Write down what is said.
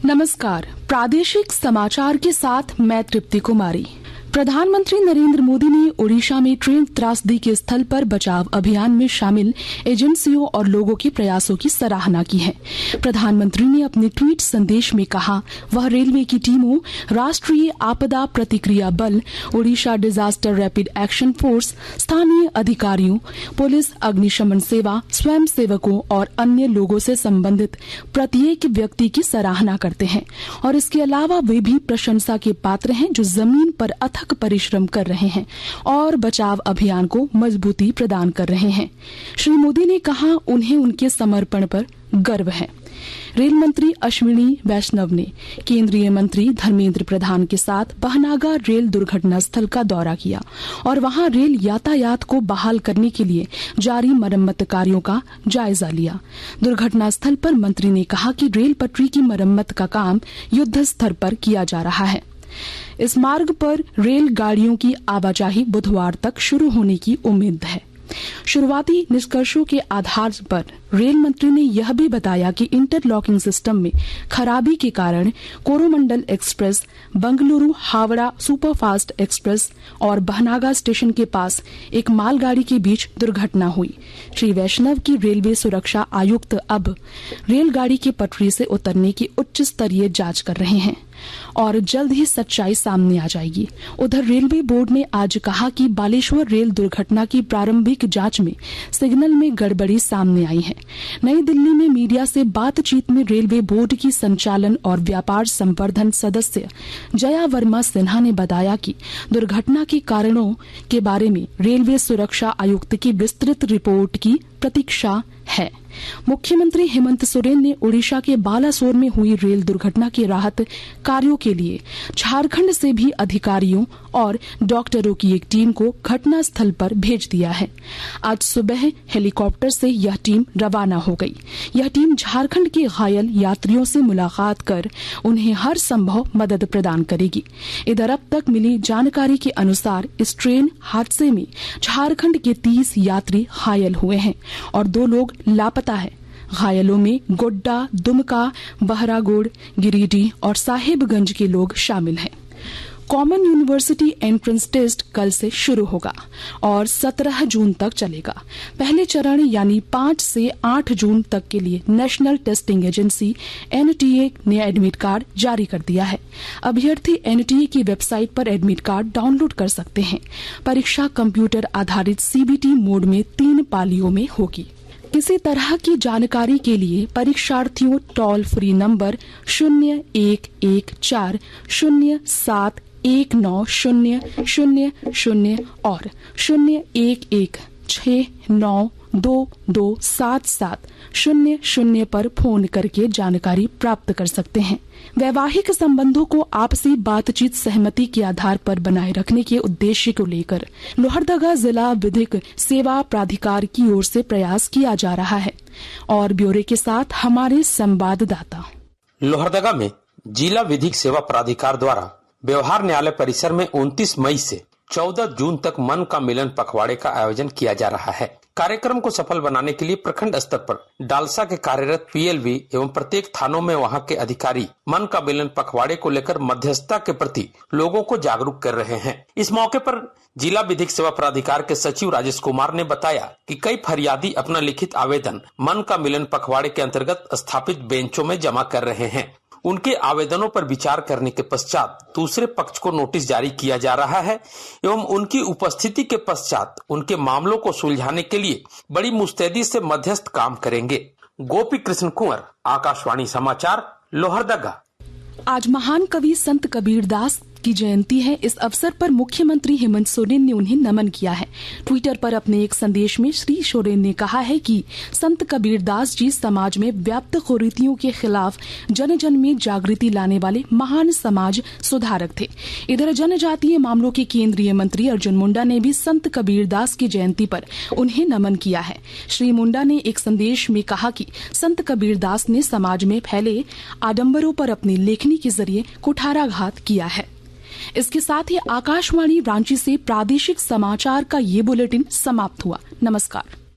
नमस्कार, प्रादेशिक समाचार के साथ मैं तृप्ति कुमारी। प्रधानमंत्री नरेंद्र मोदी ने ओडिशा में ट्रेन त्रासदी के स्थल पर बचाव अभियान में शामिल एजेंसियों और लोगों के प्रयासों की सराहना की है। प्रधानमंत्री ने अपने ट्वीट संदेश में कहा, वह रेलवे की टीमों, राष्ट्रीय आपदा प्रतिक्रिया बल, Odisha disaster rapid action force, स्थानीय अधिकारियों, पुलिस, अग्निशमन सेवा, स्वयं सेवकों और अन्य लोगों से संबंधित प्रत्येक व्यक्ति की सराहना करते हैं और इसके अलावा वे भी प्रशंसा के पात्र हैं जो जमीन पर परिश्रम कर रहे हैं और बचाव अभियान को मजबूती प्रदान कर रहे हैं। श्री मोदी ने कहा, उन्हें उनके समर्पण पर गर्व है। रेल मंत्री अश्विनी वैष्णव ने केंद्रीय मंत्री धर्मेंद्र प्रधान के साथ बहनागा रेल दुर्घटना स्थल का दौरा किया और वहां रेल यातायात को बहाल करने के लिए जारी मरम्मत कार्यों का जायजा लिया। दुर्घटना स्थल पर मंत्री ने कहा कि रेल पटरी की मरम्मत का काम युद्ध स्तर पर किया जा रहा है। इस मार्ग पर रेल गाड़ियों की आवाजाही बुधवार तक शुरू होने की उम्मीद है। शुरुआती निष्कर्षों के आधार पर रेल मंत्री ने यह भी बताया कि इंटरलॉकिंग सिस्टम में खराबी के कारण Coromandel express, Bengaluru Howrah superfast express और बहनागा स्टेशन के पास एक मालगाड़ी के बीच दुर्घटना हुई। श्री वैष्णव की रेलवे सुरक्षा आयुक्त अब रेलगाड़ी की पटरी से उतरने की उच्च स्तरीय जांच कर रहे हैं और जल्द ही सच्चाई सामने आ जाएगी। उधर रेलवे बोर्ड ने आज कहा कि बालेश्वर रेल दुर्घटना की प्रारंभिक जांच में सिग्नल में गड़बड़ी सामने आई है। नई दिल्ली में मीडिया से बातचीत में रेलवे बोर्ड की संचालन और व्यापार संवर्धन सदस्य जया वर्मा सिन्हा ने बताया कि दुर्घटना के कारणों के बारे में रेलवे सुरक्षा आयुक्त की विस्तृत रिपोर्ट की प्रतीक्षा है। मुख्यमंत्री हेमंत सोरेन ने ओडिशा के बालासोर में हुई रेल दुर्घटना के राहत कार्यों के लिए झारखंड से भी अधिकारियों और डॉक्टरों की एक टीम को घटना स्थल पर भेज दिया है। आज सुबह हेलीकॉप्टर से यह टीम रवाना हो गई। यह टीम झारखंड के घायल यात्रियों से मुलाकात कर उन्हें हर संभव मदद प्रदान करेगी। इधर अब तक मिली जानकारी के अनुसार इस ट्रेन हादसे में झारखंड के 30 यात्री घायल हुए हैं और 2 लोग लापता है। घायलों में गोड्डा, दुमका, बहरागोड़, गिरिडीह और साहिबगंज के लोग शामिल हैं। कॉमन यूनिवर्सिटी एंट्रेंस टेस्ट कल से शुरू होगा और 17 जून तक चलेगा। पहले चरण यानी 5 से 8 जून तक के लिए नेशनल टेस्टिंग एजेंसी एनटीए ने एडमिट कार्ड जारी कर दिया है। अभ्यर्थी एनटीए की वेबसाइट पर एडमिट कार्ड डाउनलोड कर सकते हैं। परीक्षा कंप्यूटर आधारित सीबीटी मोड में 3 पालियों में होगी। किसी तरह की जानकारी के लिए परीक्षार्थियों टोल फ्री नंबर 011140719000 और 011692227700 पर फोन करके जानकारी प्राप्त कर सकते हैं। वैवाहिक संबंधों को आपसी बातचीत सहमति के आधार पर बनाए रखने के उद्देश्य को लेकर लोहरदगा जिला विधिक सेवा प्राधिकार की ओर से प्रयास किया जा रहा है। और ब्यौरे के साथ हमारे संवाददाता। लोहरदगा में जिला विधिक सेवा प्राधिकार द्वारा व्यवहार न्यायालय परिसर में 29 मई से 14 जून तक मन का मिलन पखवाड़े का आयोजन किया जा रहा है। कार्यक्रम को सफल बनाने के लिए प्रखंड स्तर पर डालसा के कार्यरत पीएलवी एवं प्रत्येक थानों में वहां के अधिकारी मन का मिलन पखवाड़े को लेकर मध्यस्थता के प्रति लोगों को जागरूक कर रहे हैं। इस मौके पर जिला विधिक सेवा प्राधिकार के सचिव राजेश कुमार ने बताया कि कई फरियादी अपना लिखित आवेदन मन का मिलन पखवाड़े के अंतर्गत स्थापित बेंचों में जमा कर रहे हैं। उनके आवेदनों पर विचार करने के पश्चात दूसरे पक्ष को नोटिस जारी किया जा रहा है एवं उनकी उपस्थिति के पश्चात उनके मामलों को सुलझाने के लिए बड़ी मुस्तैदी से मध्यस्थ काम करेंगे। गोपी कृष्ण कुंवर, आकाशवाणी समाचार, लोहरदगा। आज महान कवि संत कबीरदास की जयंती है। इस अवसर पर मुख्यमंत्री हेमंत सोरेन ने उन्हें नमन किया है। ट्विटर पर अपने एक संदेश में श्री सोरेन ने कहा है कि संत कबीरदास जी समाज में व्याप्त कुरीतियों के खिलाफ जन जन में जागृति लाने वाले महान समाज सुधारक थे। इधर जनजातीय मामलों के केंद्रीय मंत्री अर्जुन मुंडा ने भी संत कबीरदास की जयंती पर उन्हें नमन किया है। श्री मुंडा ने एक संदेश में कहा कि संत कबीरदास ने समाज में फैले आडंबरों पर अपनी लेखनी के जरिए कुठाराघात किया है। इसके साथ ही आकाशवाणी रांची से प्रादेशिक समाचार का ये बुलेटिन समाप्त हुआ। नमस्कार।